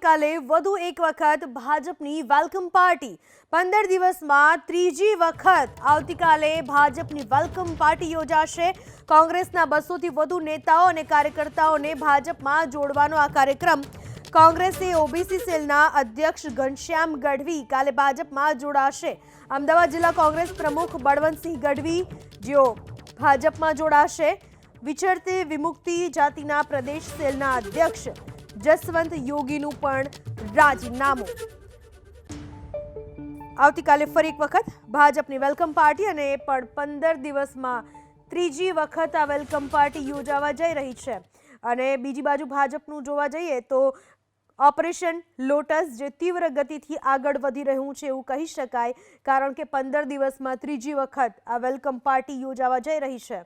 આવતીકાલે વધુ એક વખત ભાજપની વેલકમ પાર્ટી 15 દિવસમાં ત્રીજી વખત આવતીકાલે ભાજપની વેલકમ પાર્ટી યોજાશે। કોંગ્રેસના 200 થી વધુ નેતાઓ અને કાર્યકર્તાઓને ભાજપમાં જોડવાનો આ કાર્યક્રમ। કોંગ્રેસે ઓબીસી સેલના અધ્યક્ષ ઘનશ્યામ ગઢવી કાલે ભાજપમાં જોડાશે। અમદાવાદ જિલ્લા કોંગ્રેસ પ્રમુખ બળવંતસિંહ ગઢવી જેઓ ભાજપમાં જોડાશે। વિચરતે વિમુક્તિ જાતિના પ્રદેશ સેલના અધ્યક્ષ જસવંત યોગીનું પણ રાજીનામું। આવતીકાલે ફરી એક વખત ભાજપની વેલકમ પાર્ટી અને પણ 15 દિવસમાં ત્રીજી વખત આ વેલકમ પાર્ટી યોજાવા જઈ રહી છે। અને બીજી બાજુ ભાજપનું જોવા જઈએ તો ઓપરેશન લોટસ જે તીવ્ર ગતિથી આગળ વધી રહ્યું છે એવું કહી શકાય, કારણ કે 15 દિવસમાં ત્રીજી વખત આ વેલકમ પાર્ટી યોજાવા જઈ રહી છે।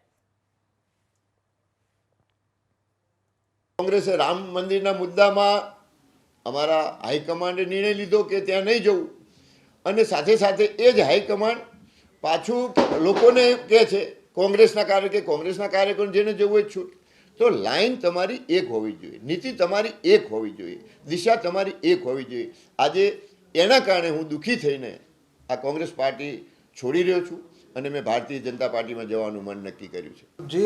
કોંગ્રેસે રામ મંદિરના મુદ્દામાં અમારા હાઈકમાન્ડે નિર્ણય લીધો કે ત્યાં નહીં જવું, અને સાથે સાથે એ જ હાઈકમાન્ડ પાછું લોકોને કહે છે કોંગ્રેસના કાર્યકરો જેને જવું હોય છૂટ। તો લાઈન તમારી એક હોવી જોઈએ, નીતિ તમારી એક હોવી જોઈએ, દિશા તમારી એક હોવી જોઈએ। આજે એના કારણે હું દુઃખી થઈને આ કોંગ્રેસ પાર્ટી છોડી રહ્યો છું અને મેં ભારતીય જનતા પાર્ટીમાં જવાનું મન નક્કી કર્યું છે।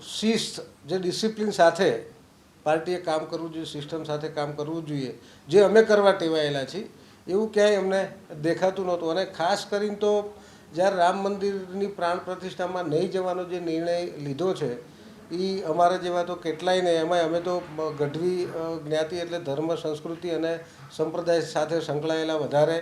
શિસ્ત જે ડિસિપ્લિન સાથે પાર્ટીએ કામ કરવું જોઈએ, સિસ્ટમ સાથે કામ કરવું જોઈએ, જે અમે કરવા ટેવાયેલા છીએ એવું ક્યાંય અમને દેખાતું નહોતું। અને ખાસ કરીને તો જ્યારે રામ મંદિરની પ્રાણ પ્રતિષ્ઠામાં નહીં જવાનો જે નિર્ણય લીધો છે એ અમારા જેવા તો કેટલાય નહીં, એમાંય અમે તો ગઢવી જ્ઞાતિ એટલે ધર્મ, સંસ્કૃતિ અને સંપ્રદાય સાથે સંકળાયેલા વધારે